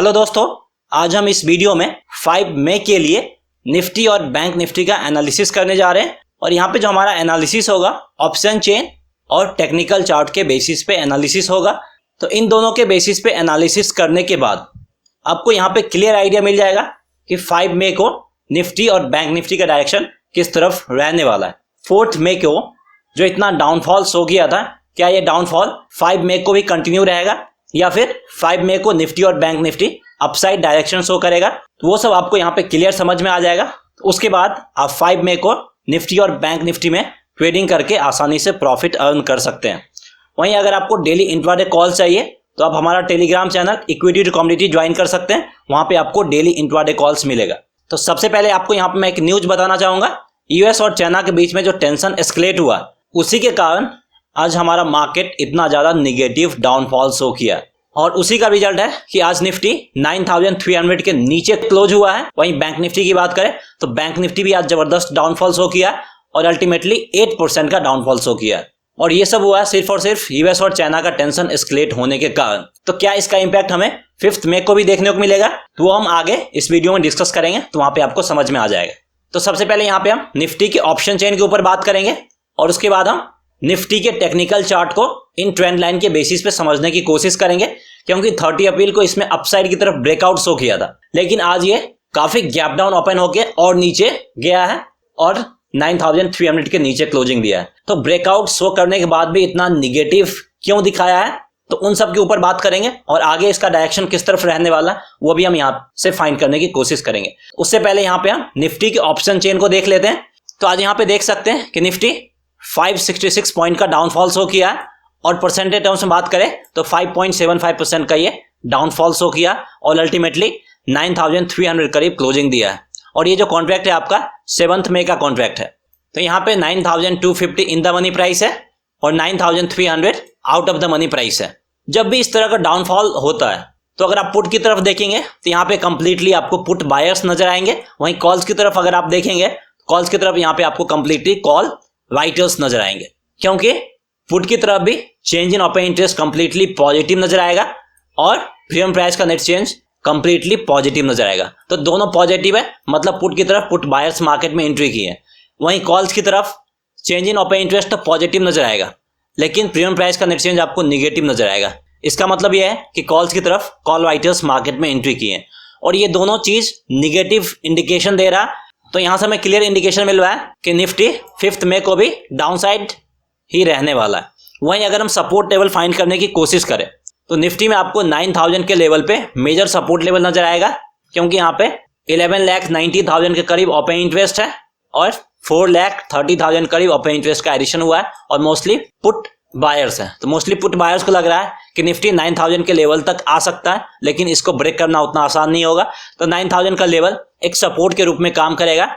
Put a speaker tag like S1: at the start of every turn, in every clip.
S1: Hello दोस्तों, आज हम इस वीडियो में 5 मई के लिए निफ्टी और बैंक निफ्टी का एनालिसिस करने जा रहे हैं। और यहाँ पे जो हमारा एनालिसिस होगा ऑप्शन चेन और टेक्निकल चार्ट के बेसिस पे एनालिसिस होगा। तो इन दोनों के बेसिस पे एनालिसिस करने के बाद आपको यहाँ पे क्लियर आइडिया मिल जाएगा कि 5 मई को निफ्टी और बैंक निफ्टी का डायरेक्शन किस तरफ रहने वाला है। 4 मई को जो इतना डाउनफॉल शो किया था, क्या ये डाउनफॉल 5 मई को भी कंटिन्यू रहेगा या फिर 5 मई को निफ्टी और bank Nifty upside direction show करेगा, तो वो सब आपको यहाँ पे क्लियर समझ में आ जाएगा। तो उसके बाद आप 5 मई को निफ्टी और बैंक निफ्टी में ट्रेडिंग करके आसानी से प्रॉफिट अर्न कर सकते हैं। वहीं अगर आपको डेली इंट्राडे कॉल चाहिए तो आप हमारा Telegram channel equity to commodity join कर सकते हैं, वहां पे आपको डेली इंट्राडे कॉल्स मिलेगा। तो सबसे पहले आपको यहाँ पे मैं एक न्यूज बताना चाहूंगा। यूएस और चाइना के बीच में जो टेंशन एस्केलेट हुआ, उसी के कारण आज हमारा मार्केट इतना ज्यादा निगेटिव डाउनफॉल शो किया और उसी का रिजल्ट है कि आज निफ्टी 9300 के नीचे क्लोज हुआ है। वहीं बैंक निफ्टी की बात करें तो बैंक निफ्टी भी आज जबरदस्त डाउनफॉल शो किया और अल्टीमेटली 8% का डाउनफॉल शो किया। और ये सब हुआ है सिर्फ और सिर्फ यूएस और चाइना का टेंशन एस्केलेट होने के कारण। तो क्या इसका इंपैक्ट हमें 5 मई को भी देखने को मिलेगा, तो वो हम आगे इस वीडियो में डिस्कस करेंगे, तो वहां पे आपको समझ में आ जाएगा। तो सबसे पहले यहाँ पे हम निफ्टी के ऑप्शन चेन के ऊपर बात करेंगे और उसके बाद हम निफ्टी के टेक्निकल चार्ट को इन ट्रेंड लाइन के बेसिस पे समझने की कोशिश करेंगे, क्योंकि 30 अप्रैल को इसमें अपसाइड की तरफ ब्रेकआउट शो किया था, लेकिन आज ये काफी गैप डाउन ओपन होके और नीचे गया है और 9300 के नीचे क्लोजिंग दिया है। तो ब्रेकआउट शो करने के बाद भी इतना निगेटिव क्यों दिखाया है, तो उन सब के ऊपर बात करेंगे और आगे इसका डायरेक्शन किस तरफ रहने वाला है वो भी हम यहाँ से फाइंड करने की कोशिश करेंगे। उससे पहले यहाँ पे हम निफ्टी के ऑप्शन चेन को देख लेते हैं। तो आज यहाँ पे देख सकते हैं कि निफ्टी 566 पॉइंट का डाउनफॉल शो किया है और परसेंटेज टर्म्स में बात करें तो 5.75% का ये डाउनफॉल शो किया और अल्टीमेटली 9300 करीब क्लोजिंग दिया है। और ये जो कॉन्ट्रैक्ट है आपका 7 मई का कॉन्ट्रैक्ट है। तो यहाँ पे 9250 इन द मनी प्राइस है और 9300 out of the money price है। जब भी इस तरह का डाउनफॉल होता है तो अगर आप पुट की तरफ देखेंगे तो यहाँ पे कंप्लीटली आपको पुट बायर्स नजर आएंगे। वहीं कॉल्स की तरफ अगर आप देखेंगे, कॉल्स की तरफ यहाँ पे आपको कंप्लीटली कॉल राइटर्स नजर आएंगे, क्योंकि पुट की तरफ भी change in open interest completely positive नजर आएगा और प्रीमियम प्राइस का नेट चेंज कंप्लीटली पॉजिटिव नजर आएगा। तो दोनों पॉजिटिव है, मतलब पुट की तरफ पुट बायर्स मार्केट में एंट्री की है। वहीं कॉल्स की तरफ चेंज इन ओपन इंटरेस्ट तो पॉजिटिव नजर आएगा, लेकिन प्रीमियम प्राइस का नेट चेंज आपको निगेटिव नजर आएगा। इसका मतलब यह है कि कॉल्स की तरफ कॉल राइटर्स मार्केट में एंट्री की है और ये दोनों चीज निगेटिव इंडिकेशन दे रहा। तो यहां से हमें क्लियर इंडिकेशन मिल रहा है कि निफ्टी 5 मई को भी डाउनसाइड ही रहने वाला है। वहीं अगर हम सपोर्ट लेवल फाइंड करने की कोशिश करें तो निफ्टी में आपको 9000 के लेवल पे मेजर सपोर्ट लेवल नजर आएगा, क्योंकि यहाँ पे 11,90,000 के करीब ओपन इंटरेस्ट है और 4,30,000 करीब ओपन इंटरेस्ट का एडिशन हुआ है और मोस्टली पुट बायर्स है। तो मोस्टली पुट बायर्स को लग रहा है कि निफ्टी 9000 के लेवल तक आ सकता है, लेकिन इसको ब्रेक करना उतना आसान नहीं होगा। तो 9000 का लेवल एक सपोर्ट के रूप में काम करेगा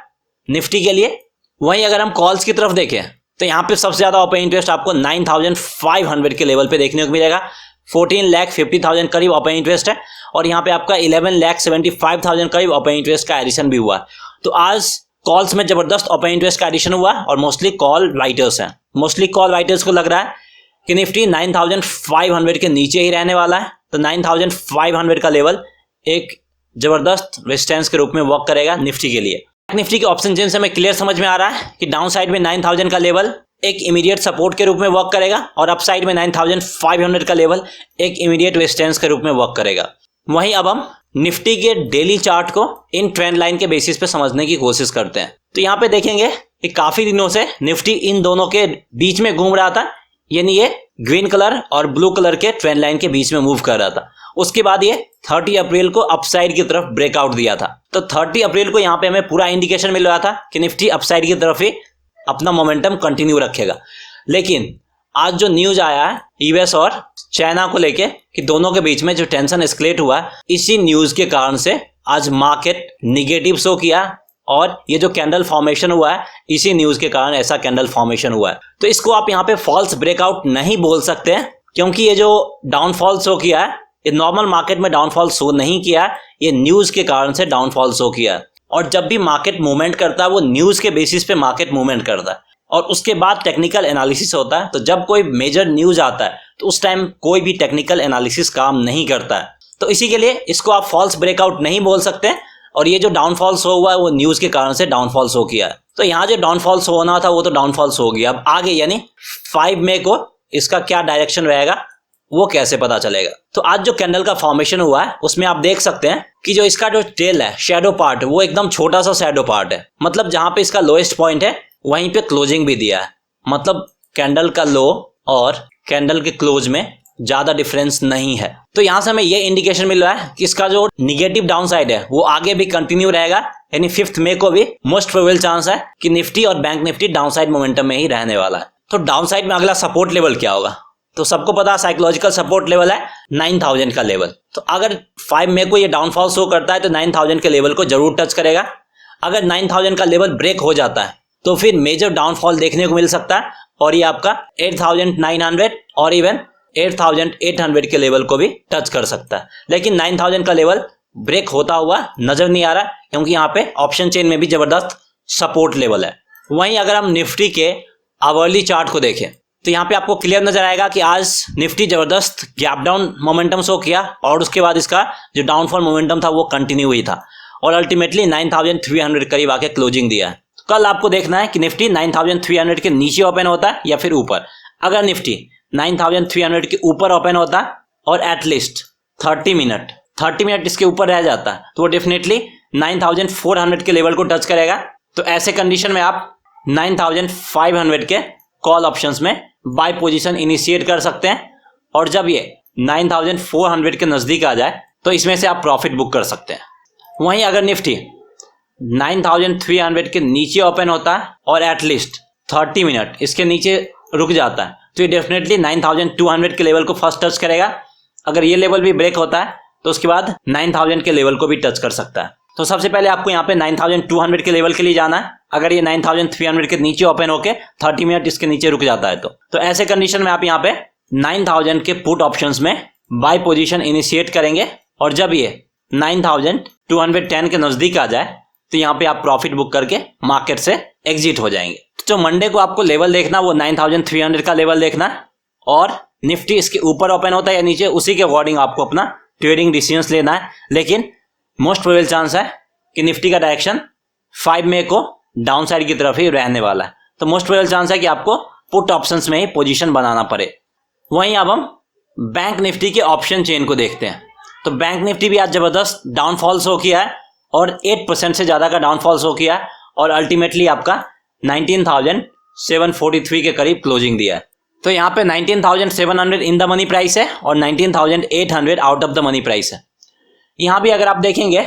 S1: निफ्टी के लिए। वहीं अगर हम कॉल्स की तरफ देखें तो यहाँ पे सबसे ज्यादा ओपन इंटरेस्ट आपको 9500 के लेवल पे देखने को मिलेगा। 14,50,000 करीब ओपन इंटरेस्ट है और यहाँ पे आपका 11,75,000 करीब ओपन इंटरेस्ट का एडिशन भी हुआ। तो आज कॉल्स में जबरदस्त ओपन इंटरेस्ट का एडिशन हुआ और मोस्टली कॉल राइटर्स हैं। मोस्टली कॉल राइटर्स को लग रहा है कि निफ्टी 9500 के नीचे ही रहने वाला है। तो 9500 का लेवल एक जबरदस्त रेजिस्टेंस के रूप में वर्क करेगा निफ्टी के लिए। निफ्टी के ऑप्शन चेन से हमें क्लियर समझ में आ रहा है कि डाउन साइड में 9000 का लेवल एक इमीडिएट सपोर्ट के रूप में वर्क करेगा और अप साइड में 9500 का लेवल एक इमीडिएट रेजिस्टेंस के रूप में वर्क करेगा। वहीं अब हम निफ्टी के डेली चार्ट को इन ट्रेंड लाइन के बेसिस पे समझने की कोशिश करते हैं। तो यहाँ पे देखेंगे कि काफी दिनों से निफ्टी इन दोनों के बीच में घूम रहा था, यानी ये ग्रीन कलर और ब्लू कलर के ट्रेंड लाइन के बीच में मूव कर रहा था। उसके बाद ये 30 अप्रैल को अपसाइड की तरफ ब्रेकआउट दिया था। तो 30 अप्रैल को यहाँ पे हमें पूरा इंडिकेशन मिल रहा था कि निफ्टी अपसाइड की तरफ ही अपना मोमेंटम कंटिन्यू रखेगा। लेकिन आज जो न्यूज आया है यूएस और चाइना को लेके कि दोनों के बीच में जो टेंशन एस्केलेट हुआ, इसी न्यूज के कारण से आज मार्केट निगेटिव शो किया और ये जो कैंडल फॉर्मेशन हुआ है इसी न्यूज के कारण ऐसा कैंडल फॉर्मेशन हुआ है। तो इसको आप यहाँ पे फॉल्स ब्रेकआउट नहीं बोल सकते हैं, क्योंकि ये जो डाउनफॉल शो किया है ये नॉर्मल मार्केट में डाउनफॉल शो नहीं किया, ये न्यूज के कारण से डाउनफॉल शो किया। और जब भी मार्केट मूवमेंट करता है वो न्यूज के बेसिस पे मार्केट मूवमेंट करता है और उसके बाद टेक्निकल एनालिसिस होता है। तो जब कोई मेजर न्यूज आता है तो उस टाइम कोई भी टेक्निकल एनालिसिस काम नहीं करता है। तो इसी के लिए इसको आप फॉल्स ब्रेकआउट नहीं बोल सकते, और ये जो डाउनफॉल शो हुआ है वो न्यूज के कारण से डाउनफॉल शो किया है। तो यहाँ जो डाउनफॉल शो होना था वो तो डाउनफॉल शो हो गया। अब आगे यानी 5 मई को इसका क्या डायरेक्शन रहेगा वो कैसे पता चलेगा। तो आज जो कैंडल का फॉर्मेशन हुआ है उसमें आप देख सकते हैं कि जो इसका जो टेल है, शैडो पार्ट, वो एकदम छोटा सा शैडो पार्ट है। मतलब जहां पे इसका लोएस्ट पॉइंट है वहीं पे क्लोजिंग भी दिया है। मतलब कैंडल का लो और कैंडल के क्लोज में ज्यादा डिफरेंस नहीं है। तो यहां से हमें ये इंडिकेशन मिल रहा है कि इसका जो निगेटिव डाउन साइड है वो आगे भी कंटिन्यू रहेगा, यानी 5 मई को भी मोस्ट प्रोबेबल चांस है कि निफ्टी और bank Nifty down side momentum में ही रहने वाला है। तो डाउन साइड में अगला सपोर्ट लेवल क्या होगा, तो सबको पता साइकोलॉजिकल सपोर्ट लेवल है 9000 का लेवल। तो अगर 5 मई को ये डाउनफॉल शो करता है तो 9000 के लेवल को जरूर टच करेगा। अगर 9000 का लेवल ब्रेक हो जाता है तो फिर मेजर डाउनफॉल देखने को मिल सकता है, और ये आपका 8900 और इवन 8800 के लेवल को भी टच कर सकता है। लेकिन 9000 का लेवल ब्रेक होता हुआ नजर नहीं आ रहा, क्योंकि यहाँ पे ऑप्शन चेन में भी जबरदस्त सपोर्ट लेवल है। वहीं अगर हम निफ्टी के आवरली चार्ट को देखें तो यहाँ पे आपको क्लियर नजर आएगा कि आज निफ्टी जबरदस्त गैप डाउन मोमेंटम शो किया, और उसके बाद इसका जो डाउनफॉल मोमेंटम था वो कंटिन्यू हुई था, और अल्टीमेटली 9300 करीब आके क्लोजिंग दिया है। कल आपको देखना है कि निफ्टी 9300 के नीचे ओपन होता है या फिर ऊपर। अगर निफ्टी 9300 के ऊपर ओपन होता है और एटलीस्ट 30 मिनट इसके ऊपर रह जाता है तो वो डेफिनेटली 9400 के लेवल को टच करेगा। तो ऐसे कंडीशन में आप 9500 के कॉल ऑप्शंस में बाय पोजीशन इनिशिएट कर सकते हैं, और जब ये 9400 के नजदीक आ जाए तो इसमें से आप प्रॉफिट बुक कर सकते हैं। वहीं अगर निफ्टी 9300 के नीचे ओपन होता है और एटलीस्ट 30 मिनट इसके नीचे रुक जाता है तो ये डेफिनेटली 9200 के लेवल को फर्स्ट टच करेगा। अगर ये लेवल भी ब्रेक होता है तो उसके बाद 9000 के लेवल को भी टच कर सकता है। तो सबसे पहले आपको यहाँ पे 9200 के लेवल के लिए जाना है। अगर ये 9300 के नीचे ओपन होके 30 मिनट इसके नीचे रुक जाता है तो ऐसे कंडीशन में आप यहाँ पे 9000 के पुट ऑप्शंस में बाय पोजीशन इनिशिएट करेंगे, और जब ये 9210 के नजदीक आ जाए तो यहाँ पे आप प्रॉफिट बुक करके मार्केट से एग्जिट हो जाएंगे। तो मंडे को आपको लेवल देखना वो 9300 का लेवल देखना, और निफ्टी इसके ऊपर ओपन होता है या नीचे उसी के अकॉर्डिंग आपको अपना ट्रेडिंग डिसीजंस लेना है। लेकिन मोस्ट प्रोबेबल चांस है कि निफ्टी का डायरेक्शन 5 मई को डाउन साइड की तरफ ही रहने वाला है। तो मोस्ट प्रोबेबल चांस है कि आपको पुट ऑप्शंस में ही पोजीशन बनाना पड़े। वहीं अब हम बैंक निफ्टी के ऑप्शन चेन को देखते हैं। तो बैंक निफ्टी भी आज जबरदस्त डाउनफॉल शो किया है, और 8% से ज्यादा का डाउनफॉल शो किया है, और अल्टीमेटली आपका 19743 के करीब क्लोजिंग दिया है। तो यहाँ पे 19700 इन द मनी प्राइस है और 19800 out of the money price है। यहाँ भी अगर आप देखेंगे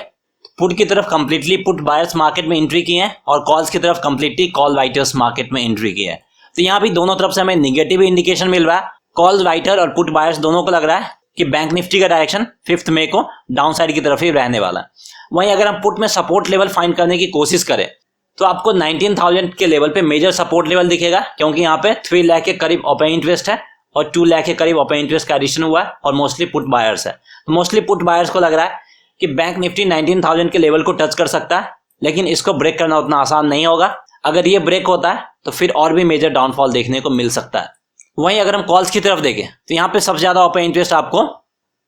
S1: पुट की तरफ कंप्लीटली पुट बायर्स मार्केट में एंट्री की है, और कॉल्स की तरफ कंप्लीटली कॉल राइटर्स मार्केट में एंट्री की है। तो यहाँ भी दोनों तरफ से हमें निगेटिव इंडिकेशन मिल रहा है। कॉल राइटर और पुट बायर्स दोनों को लग रहा है कि बैंक निफ्टी का डायरेक्शन 5 मई को डाउन साइड की तरफ ही रहने वाला है। वहीं अगर हम पुट में सपोर्ट लेवल फाइंड करने की कोशिश करें तो आपको 19000 के लेवल पे मेजर सपोर्ट लेवल दिखेगा, क्योंकि यहाँ पे 3 लाख के करीब ओपन इंटरेस्ट है और 2 लाख के करीब ओपन इंटरेस्ट का एडिशन हुआ है, और मोस्टली पुट बायर्स है। तो मोस्टली पुट बायर्स को लग रहा है कि बैंक निफ्टी 19000 के लेवल को टच कर सकता है, लेकिन इसको ब्रेक करना उतना आसान नहीं होगा। अगर ये ब्रेक होता है तो फिर और भी मेजर डाउनफॉल देखने को मिल सकता है। वहीं अगर हम कॉल्स की तरफ देखें तो यहाँ पे सबसे ज्यादा ओपन इंटरेस्ट आपको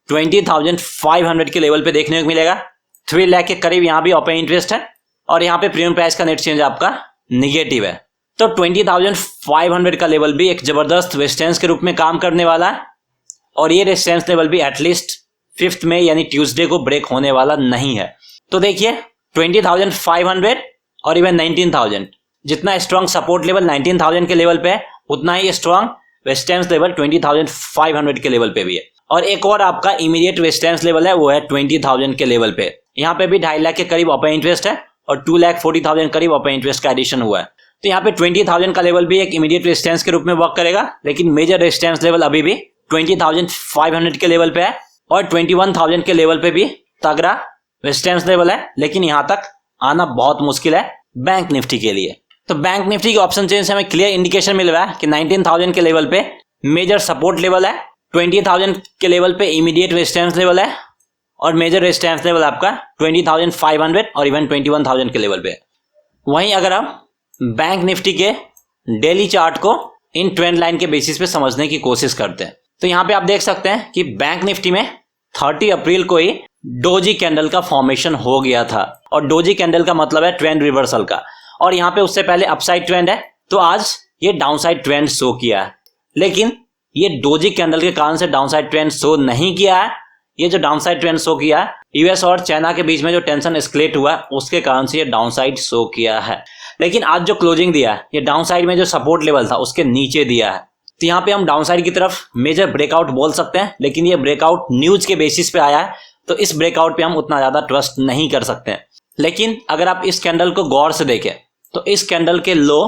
S1: 20500 के लेवल पे देखने को मिलेगा। 3 लाख के करीब यहाँ भी ओपन इंटरेस्ट है, और यहाँ पे प्रीमियम प्राइस का नेट चेंज आपका निगेटिव है। तो 20500 का लेवल भी एक जबरदस्त रेजिस्टेंस के रूप में काम करने वाला है, और ये रेजिस्टेंस लेवल भी एटलीस्ट 5 मई यानी ट्यूसडे को ब्रेक होने वाला नहीं है। तो देखिए 20500 और इवन 19000, जितना स्ट्रॉन्ग सपोर्ट लेवल 19000 के लेवल पे है उतना ही स्ट्रॉन्ग रेजिस्टेंस लेवल 20500 के लेवल पे भी है। और एक और आपका इमीडिएट रेजिस्टेंस लेवल है वो है 20000 के लेवल पे। यहाँ पे भी 2.5 लाख के करीब ओपन इंटरेस्ट है और 2,40,000 करीब ओपन इंटरेस्ट का एडिशन हुआ है। तो यहाँ पे 20,000 का लेवल भी एक इमीडिएट रेजिस्टेंस के रूप में वर्क करेगा, लेकिन मेजर रेजिस्टेंस लेवल अभी भी 20,500 के लेवल पे है, और 21,000 के लेवल पे भी तगड़ा रेजिस्टेंस लेवल है, लेकिन यहाँ तक आना बहुत मुश्किल है बैंक निफ्टी के लिए। तो बैंक निफ्टी के ऑप्शन चेन से हमें क्लियर इंडिकेशन मिल रहा है कि 19,000 के लेवल पे मेजर सपोर्ट लेवल है, 20,000 के लेवल पे इमीडिएट रेजिस्टेंस लेवल है, और मेजर रेजिस्टेंस लेवल आपका 20,500 और इवन 21,000 के लेवल पे। वहीं अगर हम बैंक निफ्टी के डेली चार्ट को इन ट्रेंड लाइन के बेसिस पे समझने की कोशिश करते हैं तो यहाँ पे आप देख सकते हैं कि बैंक निफ्टी में 30 अप्रैल को ही डोजी कैंडल का फॉर्मेशन हो गया था। और डोजी कैंडल का मतलब है ट्रेंड रिवर्सल का, और यहाँ पे उससे पहले अपसाइड ट्रेंड है, तो आज ये डाउनसाइड ट्रेंड शो किया है। लेकिन ये डोजी कैंडल के कारण से डाउनसाइड ट्रेंड शो नहीं किया है। ये जो डाउनसाइड ट्रेंड शो किया है, यूएस और चाइना के बीच में जो टेंशन एस्केलेट हुआ है उसके कारण से ये डाउनसाइड शो किया है। लेकिन आज जो क्लोजिंग दिया है, ये डाउनसाइड में जो सपोर्ट लेवल था उसके नीचे दिया है। तो यहाँ पे हम डाउनसाइड की तरफ मेजर ब्रेकआउट बोल सकते हैं, लेकिन ये ब्रेकआउट न्यूज के बेसिस पे आया है, तो इस ब्रेकआउट पे हम उतना ज्यादा ट्रस्ट नहीं कर सकते हैं। लेकिन अगर आप इस कैंडल को गौर से देखें तो इस कैंडल के लो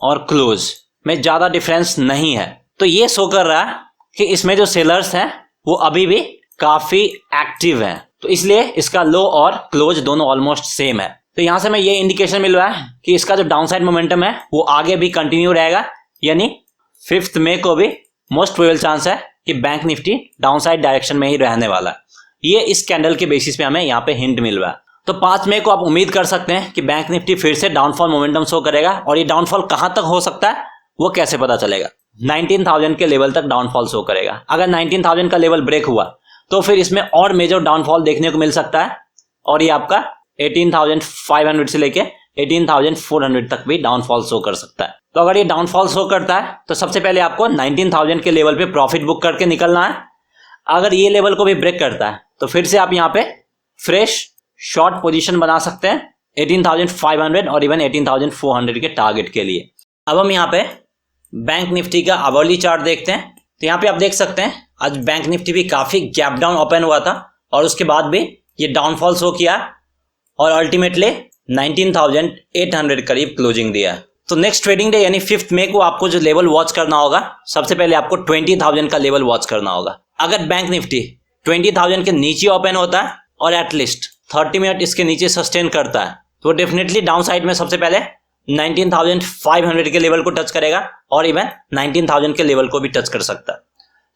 S1: और क्लोज में ज्यादा डिफरेंस नहीं है। तो ये शो कर रहा है कि इसमें जो सेलर्स हैं वो अभी भी काफी एक्टिव हैं, तो इसलिए इसका लो और क्लोज दोनों ऑलमोस्ट सेम है। तो यहां से मैं ये इंडिकेशन मिल रहा है कि इसका जो डाउनसाइड मोमेंटम है वो आगे भी कंटिन्यू रहेगा, यानी 5 मई को भी मोस्ट प्रोबेबल चांस है कि बैंक निफ्टी डाउनसाइड डायरेक्शन में ही रहने वाला है। ये इस कैंडल के बेसिस पे हमें यहाँ पे हिंट मिल रहा है। तो 5 मई को आप उम्मीद कर सकते हैं कि बैंक निफ्टी फिर से डाउनफॉल मोमेंटम शो करेगा। और ये डाउनफॉल कहां तक हो सकता है वो कैसे पता चलेगा? 19,000 के लेवल तक डाउनफॉल शो करेगा। अगर 19,000 का लेवल ब्रेक हुआ तो फिर इसमें और मेजर डाउनफॉल देखने को मिल सकता है, और ये आपका 18,500 से लेके 18,400 तक भी डाउनफॉल शो कर सकता है। तो अगर ये डाउनफॉल शो करता है तो सबसे पहले आपको 19,000 के लेवल पे प्रॉफिट बुक करके निकलना है। अगर ये लेवल को भी ब्रेक करता है तो फिर से आप यहाँ पे फ्रेश शॉर्ट पोजीशन बना सकते हैं 18,500 और इवन 18,400 के टारगेट के लिए। अब हम यहाँ पे बैंक निफ्टी का आवरली चार्ट देखते हैं। तो यहाँ पे आप देख सकते हैं आज बैंक निफ्टी भी काफी गैप डाउन ओपन हुआ था और उसके बाद भी ये डाउनफॉल शो किया और अल्टीमेटली 19,800 करीब क्लोजिंग दिया। तो नेक्स्ट ट्रेडिंग डे यानी 5 मई को आपको जो लेवल वॉच करना होगा, सबसे पहले आपको 20,000 का लेवल वॉच करना होगा। अगर बैंक निफ्टी 20,000 के नीचे ओपन होता है और एटलीस्ट 30 मिनट इसके नीचे सस्टेन करता है तो डेफिनेटली डाउन साइड में सबसे पहले 19,500 के लेवल को टच करेगा और इवन 19,000 के लेवल को भी टच कर सकता है।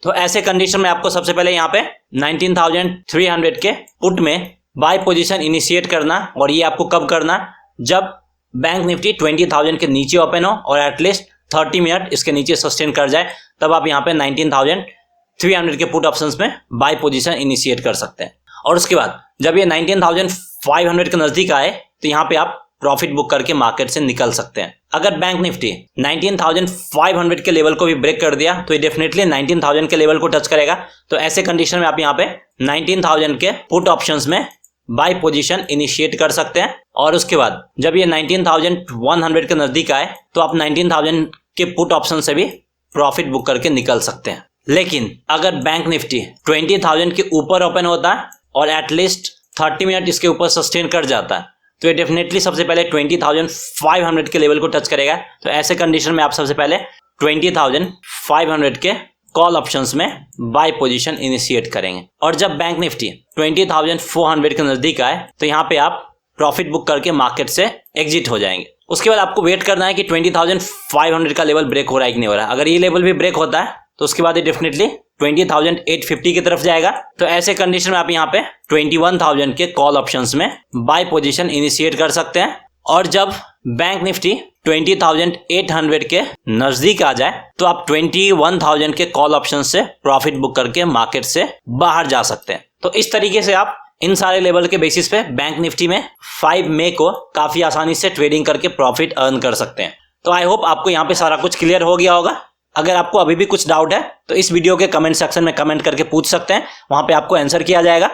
S1: तो ऐसे कंडीशन में आपको सबसे पहले यहाँ पे 19,300 के पुट में बाय पोजीशन इनिशिएट करना, और ये आपको कब करना? जब बैंक निफ्टी 20,000 के नीचे ओपन हो और एटलीस्ट 30 मिनट इसके नीचे सस्टेन कर जाए, तब आप यहाँ पे 19,300 के पुट ऑप्शंस में बाय पोजीशन इनिशिएट कर सकते हैं। और उसके बाद जब ये 19,500 के नजदीक आए तो यहाँ पे आप प्रॉफिट बुक करके मार्केट से निकल सकते हैं। अगर बैंक निफ्टी 19,500 के लेवल को भी ब्रेक कर दिया तो ये डेफिनेटली 19,000 के लेवल को टच करेगा। तो ऐसे कंडीशन में आप यहाँ पे 19,000 के पुट ऑप्शंस में बाय पोजीशन इनिशिएट कर सकते हैं। और उसके बाद जब ये 19,100 के नजदीक आए तो आप 19,000 के पुट ऑप्शन से भी प्रॉफिट बुक करके निकल सकते हैं। लेकिन अगर बैंक निफ्टी 20,000 के ऊपर ओपन होता है और एटलीस्ट 30 मिनट इसके ऊपर सस्टेन कर जाता है तो ये डेफिनेटली सबसे पहले 20,500 के लेवल को टच करेगा। तो ऐसे कंडीशन में आप सबसे पहले 20,500 के कॉल ऑप्शंस में बाय पोजीशन इनिशिएट करेंगे। और जब बैंक निफ्टी 20,400 के नजदीक आए तो यहाँ पे आप प्रॉफिट बुक करके मार्केट से एग्जिट हो जाएंगे। उसके बाद आपको वेट करना है कि 20,500 का लेवल ब्रेक हो रहा है कि नहीं हो रहा है। अगर ये लेवल भी ब्रेक होता है तो उसके बाद ये डेफिनेटली 20,850 की तरफ जाएगा। तो ऐसे कंडीशन में आप यहाँ पे 21,000 के कॉल ऑप्शंस में बाय पोजीशन इनिशिएट कर सकते हैं। और जब बैंक निफ्टी 20,800 के नजदीक आ जाए तो आप 21,000 के कॉल ऑप्शन से प्रॉफिट बुक करके मार्केट से बाहर जा सकते हैं। तो इस तरीके से आप इन सारे लेवल के बेसिस पे बैंक निफ्टी में 5 मई को काफी आसानी से ट्रेडिंग करके प्रॉफिट अर्न कर सकते हैं। तो आई होप आपको यहाँ पे सारा कुछ क्लियर हो गया होगा। अगर आपको अभी भी कुछ डाउट है तो इस वीडियो के कमेंट सेक्शन में कमेंट करके पूछ सकते हैं, वहां पे आपको आंसर किया जाएगा।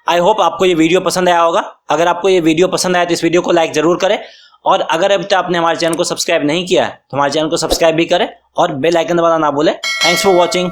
S1: आई होप आपको ये वीडियो पसंद आया होगा। अगर आपको ये वीडियो पसंद आया तो इस वीडियो को लाइक जरूर करें, और अगर अभी तक आपने हमारे चैनल को सब्सक्राइब नहीं किया है तो हमारे चैनल को सब्सक्राइब भी करें और बेल आइकन दबाना ना भूलें। Thanks for watching.